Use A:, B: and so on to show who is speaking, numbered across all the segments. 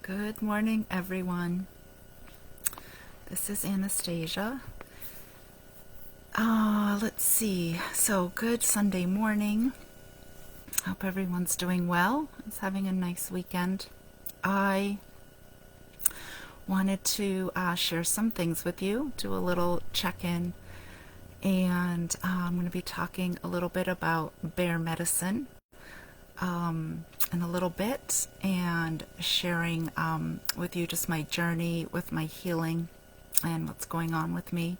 A: Good morning, everyone. This is Anastasia. Let's see. So, good Sunday morning. Hope everyone's doing well. Is having a nice weekend. I wanted to share some things with you, do a little check-in, and I'm going to be talking a little bit about bear medicine in a little bit, and sharing with you just my journey with my healing and what's going on with me.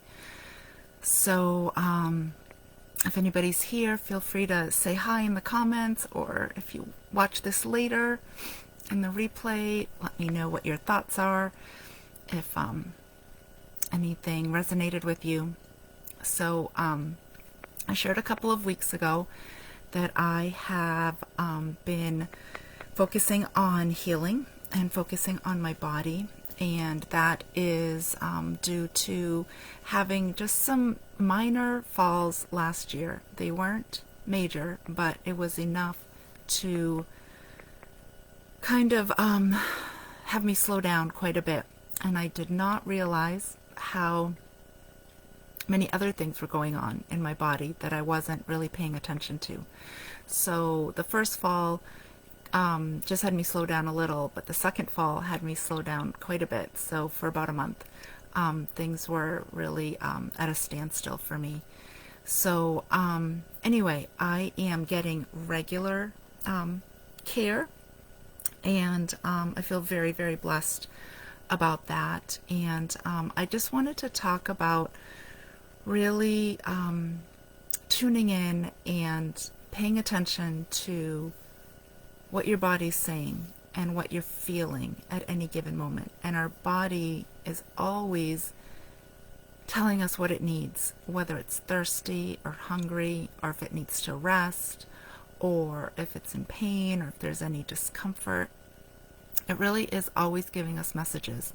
A: So if anybody's here, feel free to say hi in the comments, or if you watch this later in the replay, let me know what your thoughts are, if anything resonated with you. So I shared a couple of weeks ago that I have been focusing on healing and focusing on my body, and that is due to having just some minor falls last year. They weren't major, but it was enough to kind of have me slow down quite a bit, and I did not realize how many other things were going on in my body that I wasn't really paying attention to. So the first fall just had me slow down a little, but the second fall had me slow down quite a bit. So for about a month, things were really at a standstill for me. So anyway, I am getting regular care, and I feel very, very blessed about that. And I just wanted to talk about really tuning in and paying attention to what your body's saying and what you're feeling at any given moment. And our body is always telling us what it needs, whether it's thirsty or hungry, or if it needs to rest, or if it's in pain, or if there's any discomfort. It really is always giving us messages.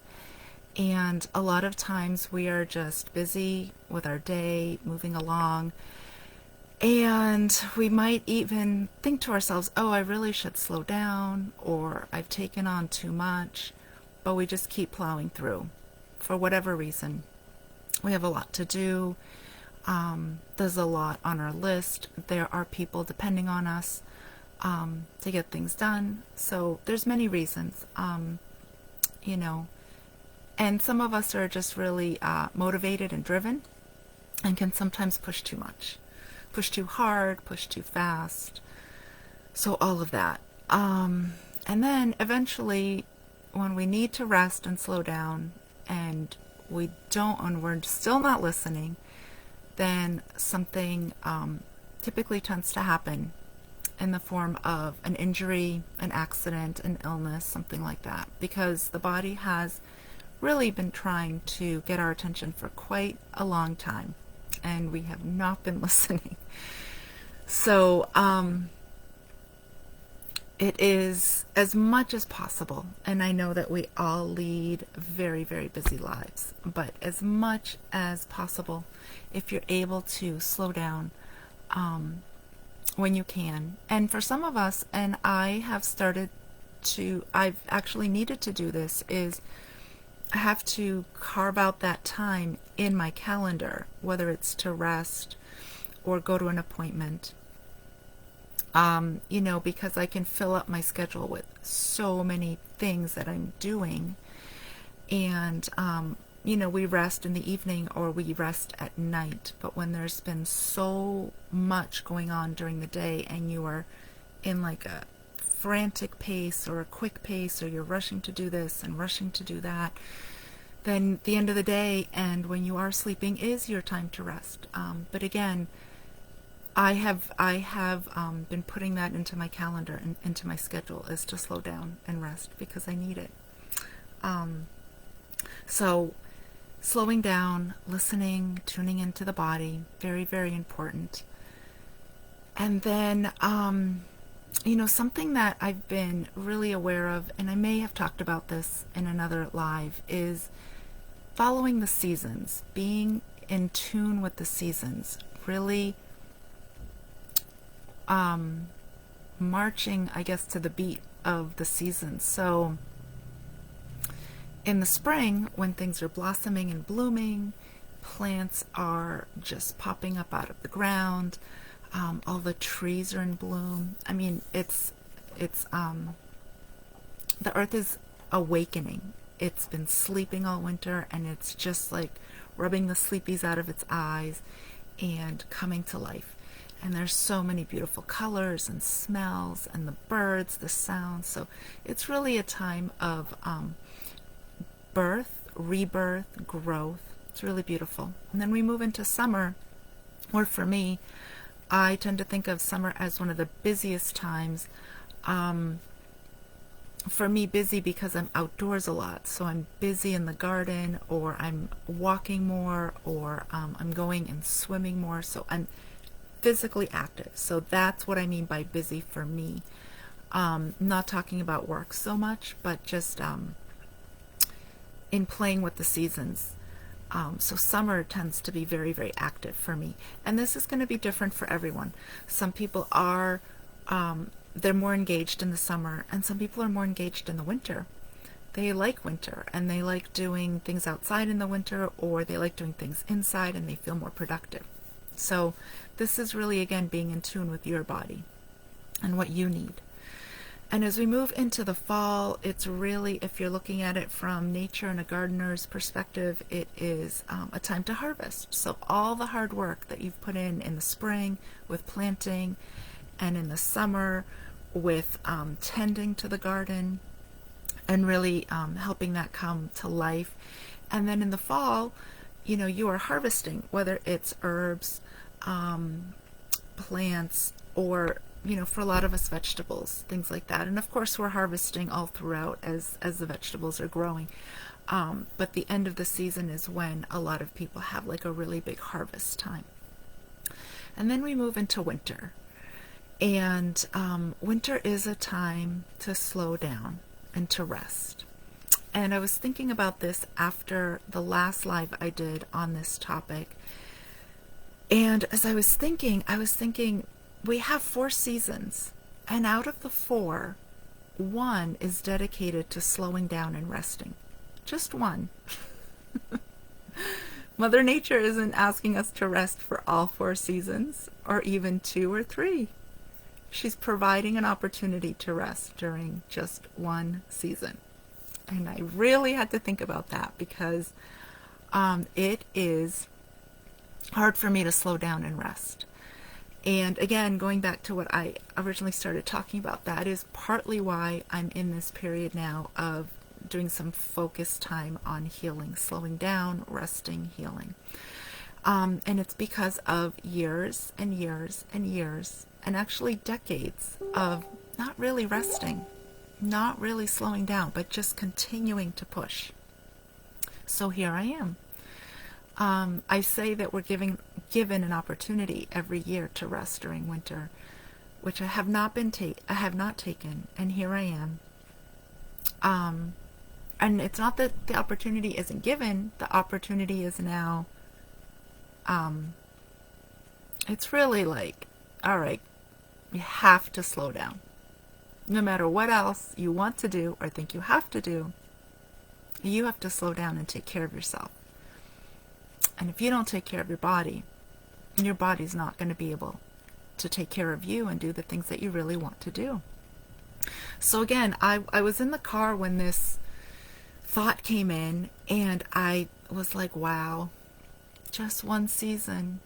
A: And a lot of times we are just busy with our day, moving along, and we might even think to ourselves, oh, I really should slow down, or I've taken on too much, but we just keep plowing through for whatever reason. We have a lot to do. There's a lot on our list. There are people depending on us to get things done. So there's many reasons, and some of us are just really motivated and driven, and can sometimes push too much, push too hard, push too fast. So all of that. And then eventually, when we need to rest and slow down, and we don't, and we're still not listening, then something typically tends to happen in the form of an injury, an accident, an illness, something like that, because the body has really been trying to get our attention for quite a long time, and we have not been listening. So it is, as much as possible, and I know that we all lead very, very busy lives, but as much as possible, if you're able to slow down when you can. And for some of us, and I've actually needed to do this, is I have to carve out that time in my calendar, whether it's to rest or go to an appointment, because I can fill up my schedule with so many things that I'm doing. And, we rest in the evening, or we rest at night. But when there's been so much going on during the day, and you are in like a frantic pace or a quick pace, or you're rushing to do this and rushing to do that, then the end of the day, and when you are sleeping, is your time to rest. But again, I have been putting that into my calendar and into my schedule, is to slow down and rest, because I need it. So slowing down, listening, tuning into the body, very, very important. And then something that I've been really aware of, and I may have talked about this in another live, is following the seasons, being in tune with the seasons, really marching, I guess, to the beat of the seasons. So in the spring, when things are blossoming and blooming, plants are just popping up out of the ground. All the trees are in bloom. I mean, the earth is awakening. It's been sleeping all winter, and it's just like rubbing the sleepies out of its eyes and coming to life. And there's so many beautiful colors and smells, and the birds, the sounds. So it's really a time of birth, rebirth, growth. It's really beautiful. And then we move into summer, or for me, I tend to think of summer as one of the busiest times. For me, busy because I'm outdoors a lot. So I'm busy in the garden, or I'm walking more, or I'm going and swimming more. So I'm physically active. So that's what I mean by busy for me. Not talking about work so much, but just in playing with the seasons. So summer tends to be very, very active for me. And this is going to be different for everyone. Some people are, they're more engaged in the summer, and some people are more engaged in the winter. They like winter, and they like doing things outside in the winter, or they like doing things inside, and they feel more productive. So this is really, again, being in tune with your body and what you need. And as we move into the fall, it's really, if you're looking at it from nature and a gardener's perspective, it is a time to harvest. So all the hard work that you've put in the spring with planting, and in the summer with tending to the garden, and really helping that come to life. And then in the fall, you are harvesting, whether it's herbs, plants, or for a lot of us, vegetables, things like that. And of course, we're harvesting all throughout as the vegetables are growing. But the end of the season is when a lot of people have like a really big harvest time. And then we move into winter. And winter is a time to slow down and to rest. And I was thinking about this after the last live I did on this topic. And as I was thinking, we have 4 seasons, and out of the 4, 1 is dedicated to slowing down and resting. Just 1. Mother Nature isn't asking us to rest for all 4 seasons, or even 2 or 3. She's providing an opportunity to rest during just 1 season. And I really had to think about that, because it is hard for me to slow down and rest. And again, going back to what I originally started talking about, that is partly why I'm in this period now of doing some focused time on healing, slowing down, resting, healing. And it's because of years and years and years, and actually decades of not really resting, not really slowing down, but just continuing to push. So here I am. I say that we're given an opportunity every year to rest during winter, which I have not taken, and here I am. And it's not that the opportunity isn't given; the opportunity is now. It's really like, all right, you have to slow down. No matter what else you want to do or think you have to do, you have to slow down and take care of yourself. And if you don't take care of your body's not going to be able to take care of you and do the things that you really want to do. So again, I was in the car when this thought came in, and I was like, wow, just 1 season.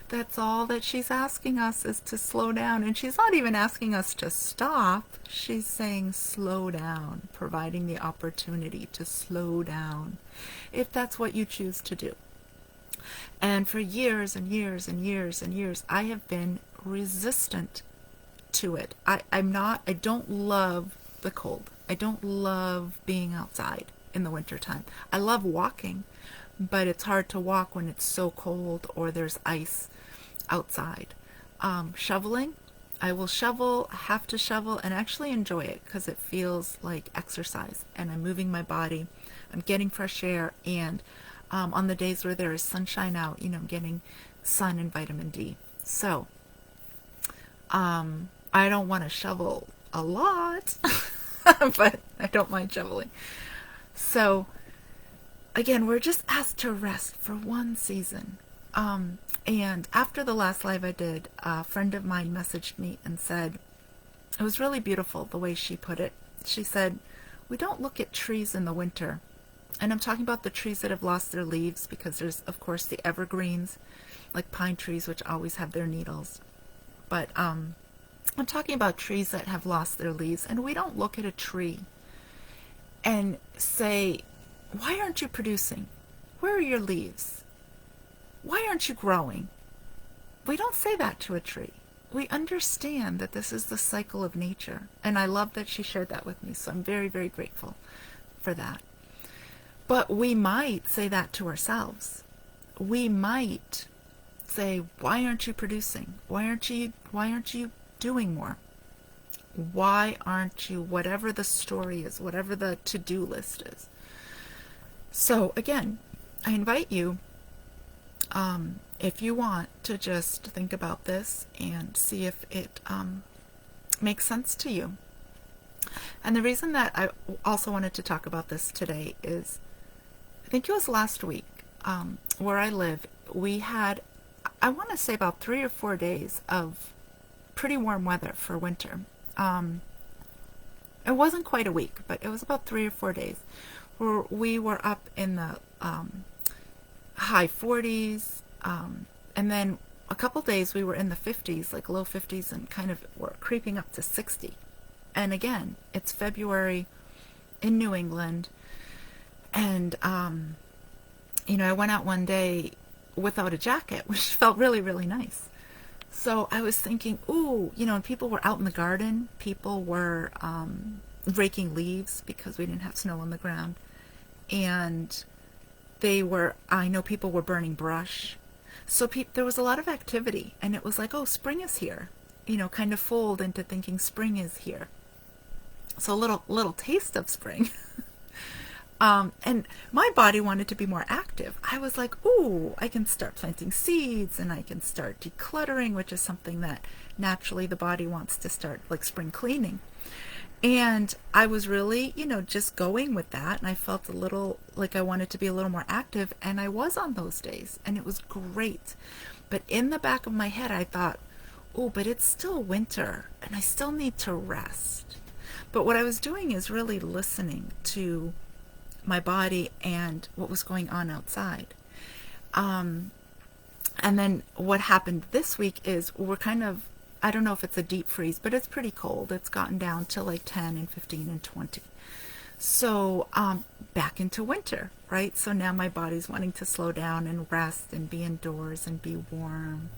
A: That's all that she's asking us, is to slow down. And she's not even asking us to stop. She's saying slow down, providing the opportunity to slow down, if that's what you choose to do. And for years and years and years and years, I have been resistant to it. I don't love the cold. I don't love being outside in the wintertime. I love walking, but it's hard to walk when it's so cold or there's ice outside. Shoveling, I will shovel, have to shovel, and actually enjoy it because it feels like exercise, and I'm moving my body, I'm getting fresh air, and on the days where there is sunshine out, getting sun and vitamin D. So I don't want to shovel a lot, but I don't mind shoveling. So again, we're just asked to rest for one season. And after the last live I did, a friend of mine messaged me and said, it was really beautiful the way she put it. She said, we don't look at trees in the winter. And I'm talking about the trees that have lost their leaves, because there's, of course, the evergreens, like pine trees, which always have their needles. But I'm talking about trees that have lost their leaves. And we don't look at a tree and say, why aren't you producing? Where are your leaves? Why aren't you growing? We don't say that to a tree. We understand that this is the cycle of nature. And I love that she shared that with me. So I'm very, very grateful for that. But we might say that to ourselves. We might say, why aren't you producing? Why aren't you doing more? Why aren't you, whatever the story is, whatever the to-do list is? So again, I invite you, if you want, to just think about this and see if it makes sense to you. And the reason that I also wanted to talk about this today is, I think it was last week, where I live, we had, I want to say, about 3 or 4 days of pretty warm weather for winter. It wasn't quite a week, but it was about 3 or 4 days where we were up in the high 40s, and then a couple days we were in the 50s, like low 50s, and kind of were creeping up to 60. And again, it's February in New England, and I went out one day without a jacket, which felt really, really nice. So I was thinking, ooh, people were out in the garden. People were raking leaves because we didn't have snow on the ground. And I know people were burning brush. So there was a lot of activity. And it was like, oh, spring is here. Kind of fold into thinking spring is here. So a little taste of spring. And my body wanted to be more active. I was like, ooh, I can start planting seeds, and I can start decluttering, which is something that naturally the body wants to start, like spring cleaning. And I was really, just going with that. And I felt a little like I wanted to be a little more active. And I was on those days, and it was great. But in the back of my head, I thought, oh, but it's still winter, and I still need to rest. But what I was doing is really listening to my body and what was going on outside. And then what happened this week is we're kind of, I don't know if it's a deep freeze, but it's pretty cold. It's gotten down to like 10 and 15 and 20. So back into winter, right? So now my body's wanting to slow down and rest and be indoors and be warm.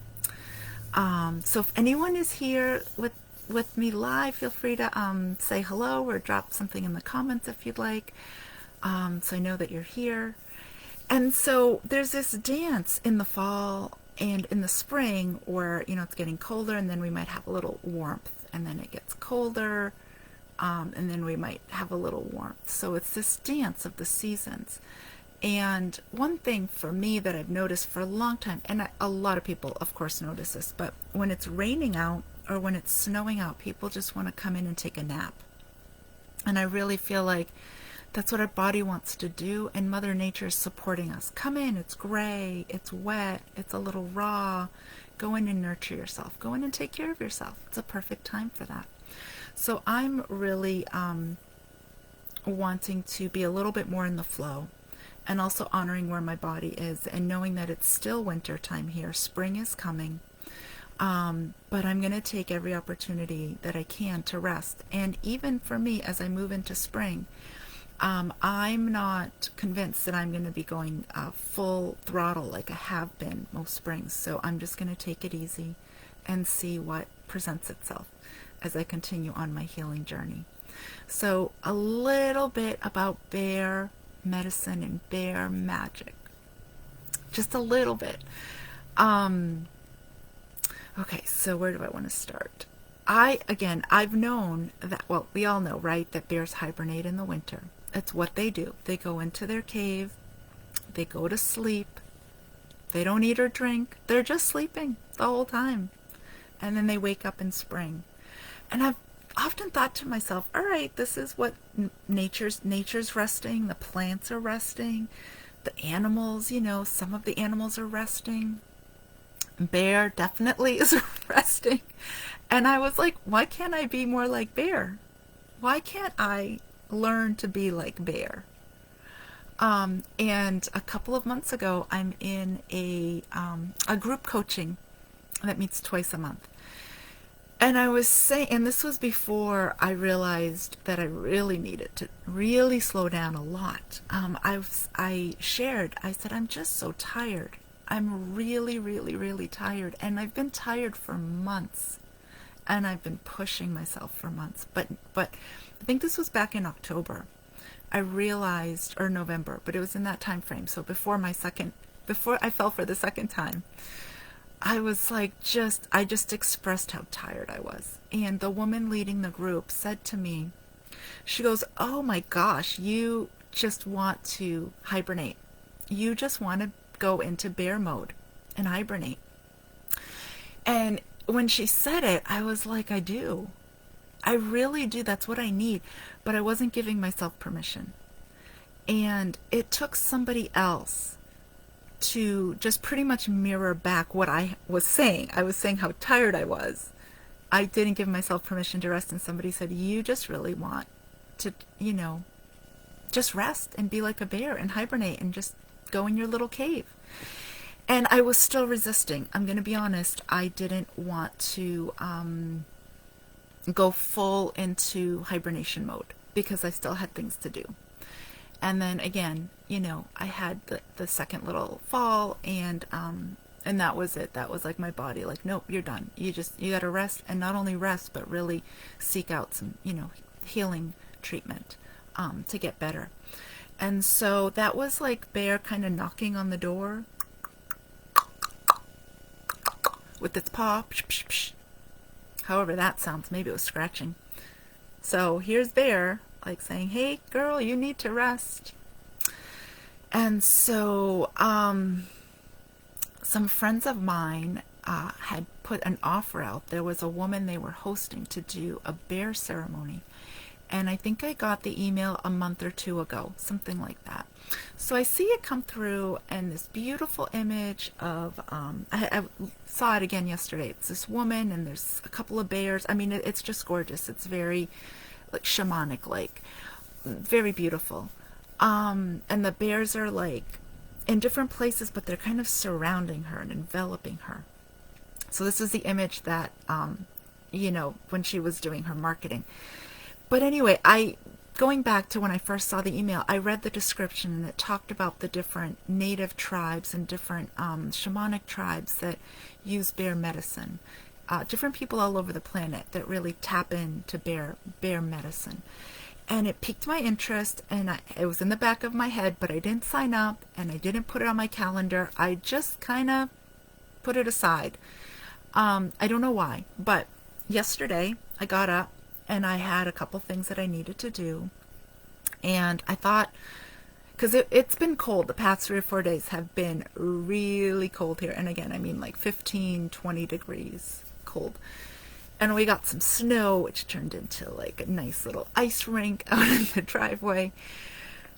A: So if anyone is here with me live, feel free to say hello or drop something in the comments if you'd like. So I know that you're here. And so there's this dance in the fall and in the spring where, it's getting colder, and then we might have a little warmth, and then it gets colder, and then we might have a little warmth. So it's this dance of the seasons. And one thing for me that I've noticed for a long time, and a lot of people, of course, notice this, but when it's raining out or when it's snowing out, people just want to come in and take a nap. And I really feel like that's what our body wants to do, and Mother Nature is supporting us. Come in, it's gray, it's wet, it's a little raw. Go in and nurture yourself. Go in and take care of yourself. It's a perfect time for that. So I'm really wanting to be a little bit more in the flow, and also honoring where my body is, and knowing that it's still winter time here. Spring is coming. But I'm going to take every opportunity that I can to rest. And even for me, as I move into spring, I'm not convinced that I'm going to be going full throttle like I have been most springs. So I'm just going to take it easy and see what presents itself as I continue on my healing journey. So a little bit about bear medicine and bear magic. Just a little bit. Okay, so where do I want to start? I've known that, well, we all know, right, that bears hibernate in the winter. It's what they do. They go into their cave, they go to sleep, they don't eat or drink, they're just sleeping the whole time. And then they wake up in spring. And I've often thought to myself, all right, this is what nature's resting, the plants are resting, the animals, some of the animals are resting. Bear definitely is resting. And I was like, why can't I be more like Bear? Why can't I learn to be like Bear? And a couple of months ago, I'm in a group coaching that meets twice a month. And I was saying, and this was before I realized that I really needed to really slow down a lot. I shared, I said, I'm just so tired. I'm really, really, really tired. And I've been tired for months. And I've been pushing myself for months. But I think this was back in October. I realized, or November, but it was in that time frame. So before I fell for the second time, I was like, I just expressed how tired I was. And the woman leading the group said to me, she goes, oh my gosh, you just want to hibernate. You just want to go into bear mode and hibernate. And when she said it, I was like, I do. I really do. That's what I need. But I wasn't giving myself permission. And it took somebody else to just pretty much mirror back what I was saying. I was saying how tired I was. I didn't give myself permission to rest, and somebody said, you just really want to, just rest and be like a bear and hibernate and just go in your little cave. And I was still resisting. I'm going to be honest. I didn't want to go full into hibernation mode because I still had things to do. And then again, I had the second little fall, and that was it. That was like my body, like, nope, you're done. You got to rest, and not only rest, but really seek out some, healing treatment to get better. And so that was like Bear kind of knocking on the door with its paw. Psh, psh, psh. However that sounds, maybe it was scratching. So here's Bear, like saying, hey girl, you need to rest. And so some friends of mine had put an offer out. There was a woman they were hosting to do a bear ceremony. And I think I got the email a month or two ago, something like that. So I see it come through, and this beautiful image of, I saw it again yesterday. It's this woman, and there's a couple of bears. I mean, it's just gorgeous. It's very like shamanic, like very beautiful. And the bears are like in different places, but they're kind of surrounding her and enveloping her. So this is the image that, when she was doing her marketing. But anyway, going back to when I first saw the email, I read the description, and it talked about the different native tribes and different shamanic tribes that use bear medicine. Different people all over the planet that really tap into bear medicine. And it piqued my interest, and it was in the back of my head, but I didn't sign up, and I didn't put it on my calendar. I just kind of put it aside. I don't know why, but yesterday I got up, and I had a couple things that I needed to do. And I thought, because it's been cold, the past 3 or 4 days have been really cold here. And again, I mean like 15, 20 degrees cold. And we got some snow, which turned into like a nice little ice rink out in the driveway.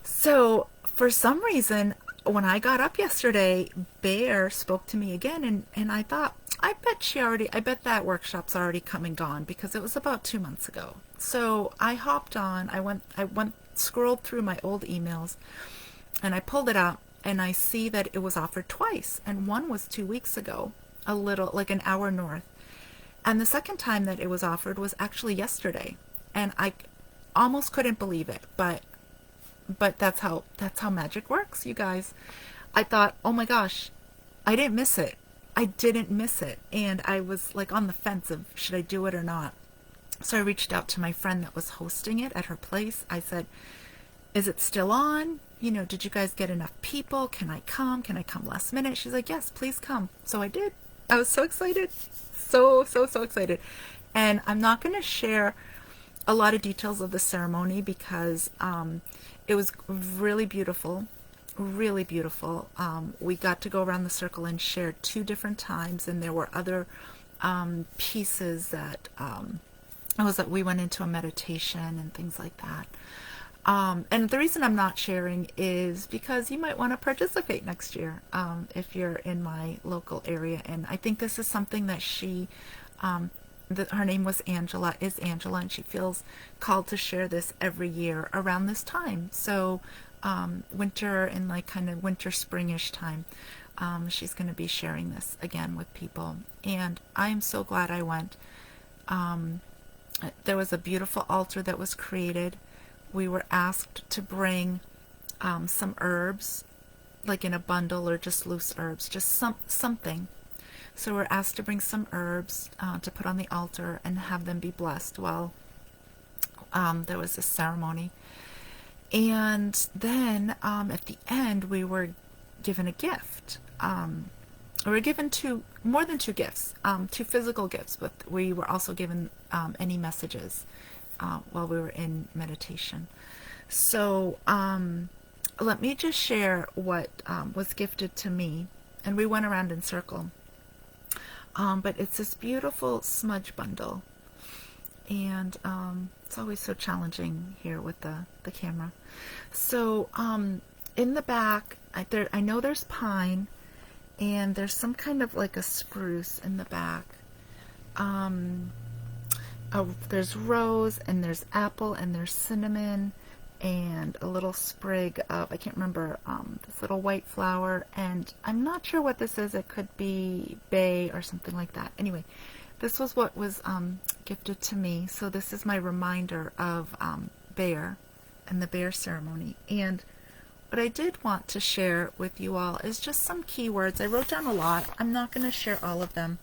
A: So for some reason, when I got up yesterday, Bear spoke to me again, and I thought, I bet that workshop's already come and gone, because it was about 2 months ago. So I hopped on, scrolled through my old emails, and I pulled it up, and I see that it was offered twice, and one was 2 weeks ago, a little, like an hour north. And the second time that it was offered was actually yesterday, and I almost couldn't believe it, but that's how magic works, you guys. I thought, oh my gosh, I didn't miss it. And I was like on the fence of, should I do it or not? So I reached out to my friend that was hosting it at her place. I said, is it still on? Did you guys get enough people? Can I come last minute? She's like, yes, please come. So I did. I was so excited. So excited. And I'm not going to share a lot of details of the ceremony because it was really beautiful. Really beautiful. We got to go around the circle and share 2 different times, and there were other pieces that we went into a meditation and things like that. And the reason I'm not sharing is because you might want to participate next year if you're in my local area. And I think this is something that her name was Angela, is Angela, and she feels called to share this every year around this time. So winter and like kind of winter springish time, she's going to be sharing this again with people. And I'm so glad I went. There was a beautiful altar that was created. We were asked to bring some herbs, like in a bundle or just loose herbs, just something. So we're asked to bring some herbs to put on the altar and have them be blessed while there was a ceremony. And then at the end, we were given a gift. We were given more than two gifts, two physical gifts, but we were also given any messages while we were in meditation. So let me just share what was gifted to me. And we went around in circle. But it's this beautiful smudge bundle. And it's always so challenging here with the camera. So in the back, I know there's pine, and there's some kind of like a spruce in the back. There's rose, and there's apple, and there's cinnamon, and a little sprig of, I can't remember, this little white flower, and I'm not sure what this is. It could be bay or something like that. Anyway, this was what was gifted to me. So this is my reminder of bear and the bear ceremony. And what I did want to share with you all is just some keywords. I wrote down a lot. I'm not going to share all of them,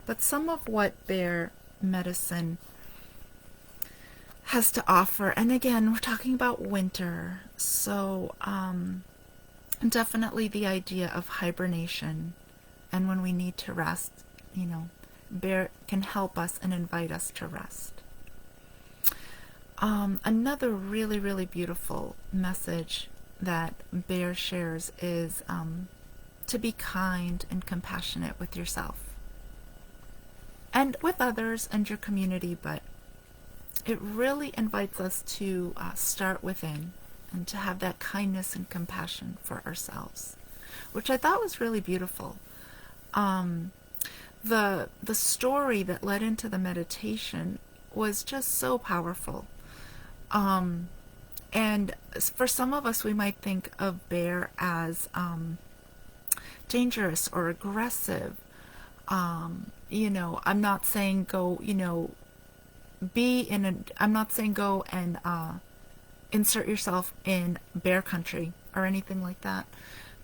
A: but some of what bear medicine has to offer. And again, we're talking about winter, so definitely the idea of hibernation, and when we need to rest, bear can help us and invite us to rest. Another really, really beautiful message that bear shares is to be kind and compassionate with yourself and with others and your community, but it really invites us to start within and to have that kindness and compassion for ourselves, which I thought was really beautiful. The story that led into the meditation was just so powerful. And for some of us, we might think of bear as dangerous or aggressive. I'm not saying go, I'm not saying go and insert yourself in bear country or anything like that.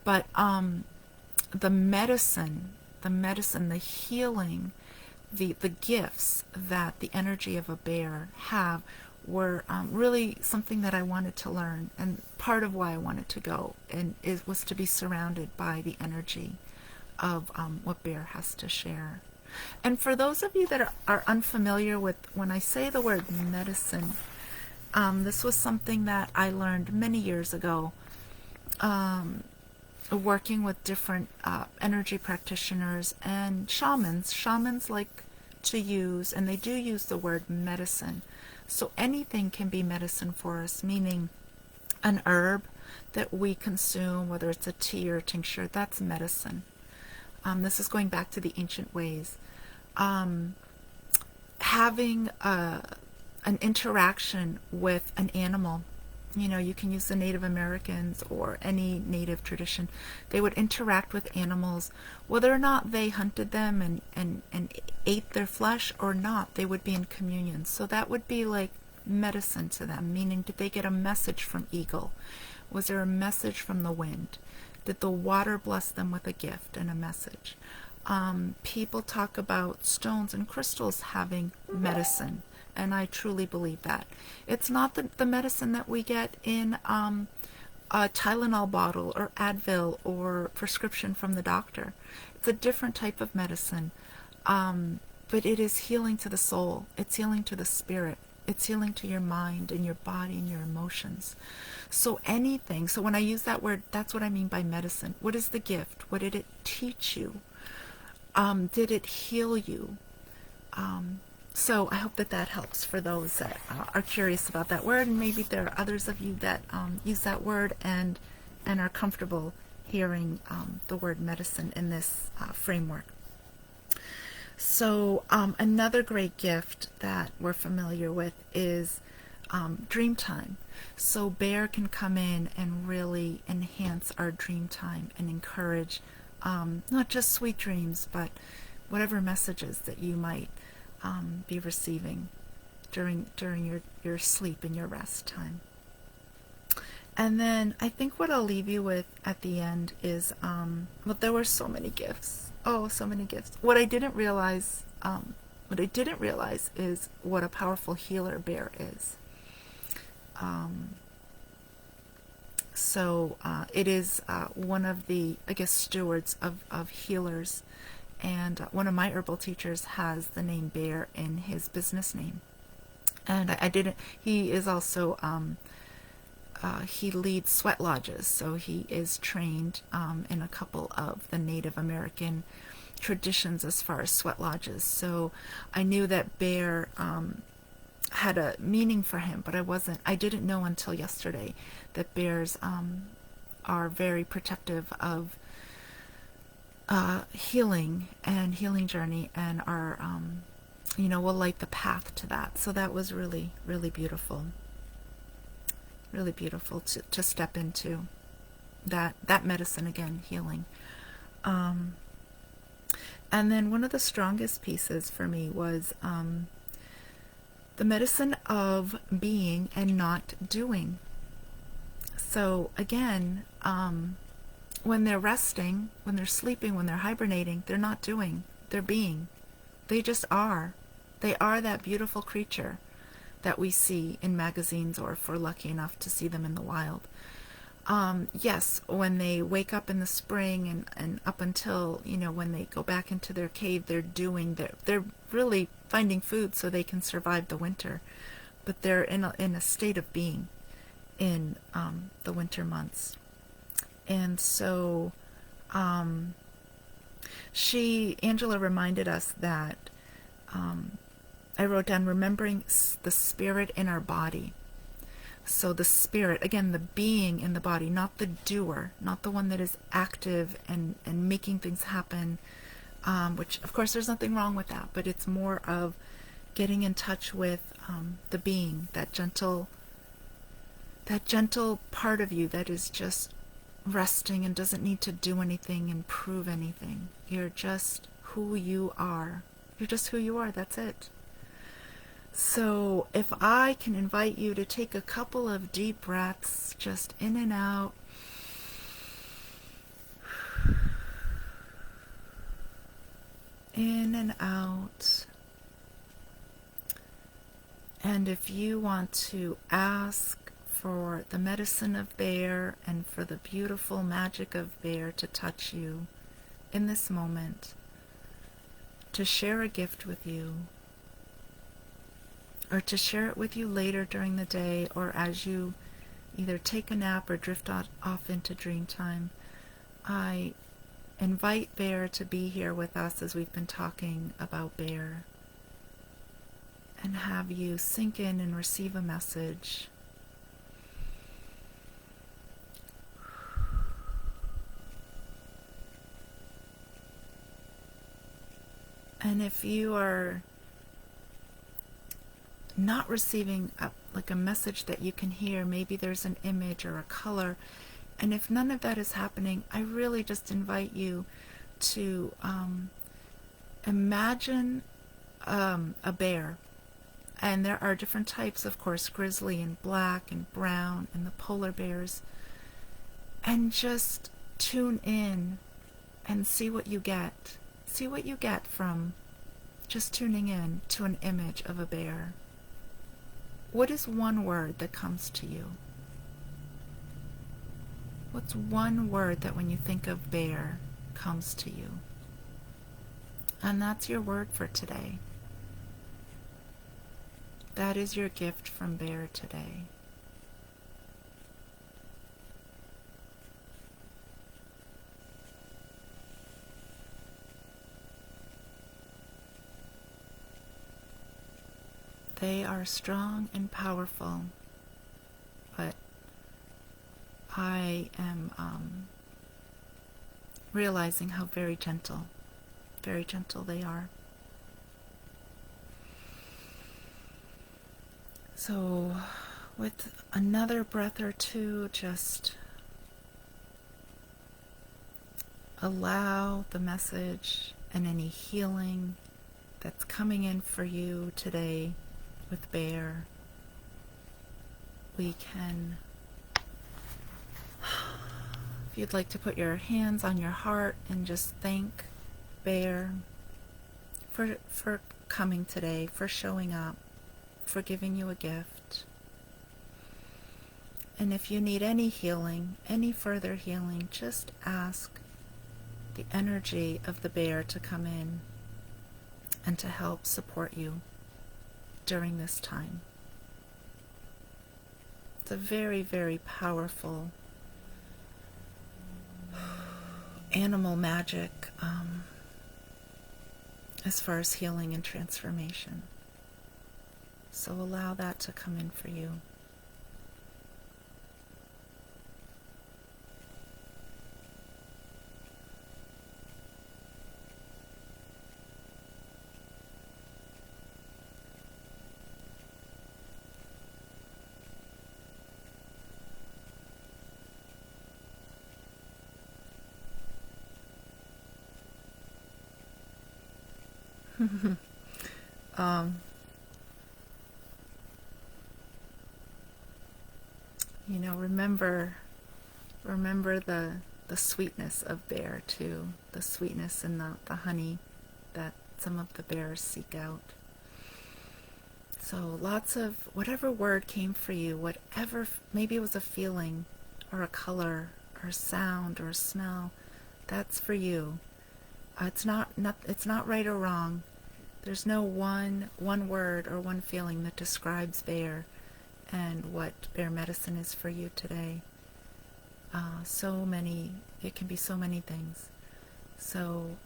A: But the medicine, the healing, the gifts that the energy of a bear have were really something that I wanted to learn, and part of why I wanted to go was to be surrounded by the energy of what bear has to share. And for those of you that are unfamiliar with when I say the word medicine, this was something that I learned many years ago, working with different energy practitioners and shamans. Shamans like to use, and they do use the word medicine. So anything can be medicine for us, meaning an herb that we consume, whether it's a tea or a tincture, that's medicine. This is going back to the ancient ways. Having an interaction with an animal. You can use the Native Americans or any native tradition. They would interact with animals, whether or not they hunted them and ate their flesh or not, they would be in communion. So that would be like medicine to them, meaning did they get a message from eagle? Was there a message from the wind? Did the water bless them with a gift and a message? People talk about stones and crystals having medicine. And I truly believe that. It's not the medicine that we get in a Tylenol bottle or Advil or prescription from the doctor. It's a different type of medicine. But it is healing to the soul. It's healing to the spirit. It's healing to your mind and your body and your emotions. So anything. So when I use that word, that's what I mean by medicine. What is the gift? What did it teach you? Did it heal you? So I hope that that helps for those that are curious about that word, and maybe there are others of you that use that word and are comfortable hearing the word medicine in this framework. So another great gift that we're familiar with is dream time. So Bear can come in and really enhance our dream time and encourage not just sweet dreams, but whatever messages that you might be receiving during your sleep and your rest time. And then I think what I'll leave you with at the end is, well, there were so many gifts. Oh, so many gifts. What I didn't realize is what a powerful healer Bear is. So it is one of the, I guess, stewards of healers. And one of my herbal teachers has the name Bear in his business name. And I didn't, he is also, he leads sweat lodges. So he is trained in a couple of the Native American traditions as far as sweat lodges. So I knew that Bear had a meaning for him, but I didn't know until yesterday that bears are very protective of healing and healing journey, and are will light the path to that. So that was really, really beautiful. Really beautiful to step into that medicine again, healing. And then one of the strongest pieces for me was the medicine of being and not doing. So again, when they're resting, when they're sleeping, when they're hibernating, they're not doing, they're being. They just are. They are that beautiful creature that we see in magazines, or if we're lucky enough to see them in the wild. Yes, when they wake up in the spring and up until, when they go back into their cave, they're really finding food so they can survive the winter. But they're in a state of being in the winter months. And so Angela reminded us that I wrote down remembering the spirit in our body. So the spirit, again, the being in the body, not the doer, not the one that is active and making things happen, which of course there's nothing wrong with that, but it's more of getting in touch with the being, that gentle part of you that is just resting and doesn't need to do anything and prove anything. You're just who you are. You're just who you are. That's it. So if I can invite you to take a couple of deep breaths, just in and out. In and out. And if you want to ask for the medicine of Bear and for the beautiful magic of Bear to touch you in this moment, to share a gift with you, or to share it with you later during the day, or as you either take a nap or drift off into dream time, I invite Bear to be here with us as we've been talking about Bear, and have you sink in and receive a message. And if you are not receiving a message that you can hear, maybe there's an image or a color, and if none of that is happening, I really just invite you to imagine a bear. And there are different types, of course, grizzly and black and brown and the polar bears. And just tune in and see what you get. See what you get from just tuning in to an image of a bear. What is one word that comes to you? What's one word that when you think of bear comes to you? And that's your word for today. That is your gift from Bear today. They are strong and powerful, but I am realizing how very gentle they are. So with another breath or two, just allow the message and any healing that's coming in for you today with Bear. We can, if you'd like to put your hands on your heart and just thank Bear for coming today, for showing up, for giving you a gift. And if you need any healing, any further healing, just ask the energy of the bear to come in and to help support you during this time. It's a very, very powerful animal magic as far as healing and transformation. So allow that to come in for you. Remember the sweetness of bear too, the sweetness and the honey that some of the bears seek out. So lots of whatever word came for you, whatever, maybe it was a feeling or a color or a sound or a smell, that's for you. It's not right or wrong. There's no one word or one feeling that describes bear and what bear medicine is for you today. It can be so many things. So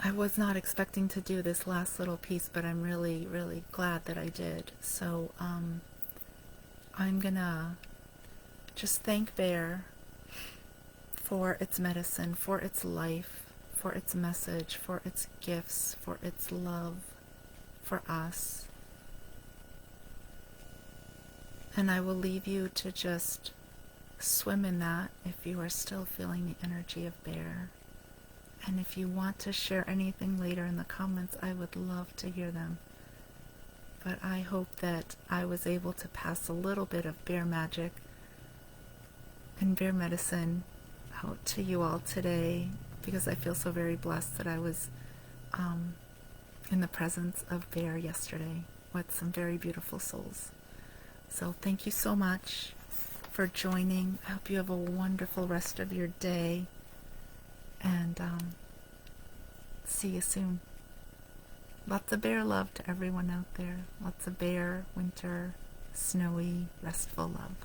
A: I was not expecting to do this last little piece, but I'm really, really glad that I did. So I'm gonna just thank bear for its medicine, for its life, for its message, for its gifts, for its love for us. And I will leave you to just swim in that if you are still feeling the energy of bear. And if you want to share anything later in the comments, I would love to hear them. But I hope that I was able to pass a little bit of bear magic and bear medicine out to you all today, because I feel so very blessed that I was in the presence of bear yesterday with some very beautiful souls. So thank you so much for joining. I hope you have a wonderful rest of your day, and see you soon. Lots of bear love to everyone out there. Lots of bear, winter, snowy, restful love.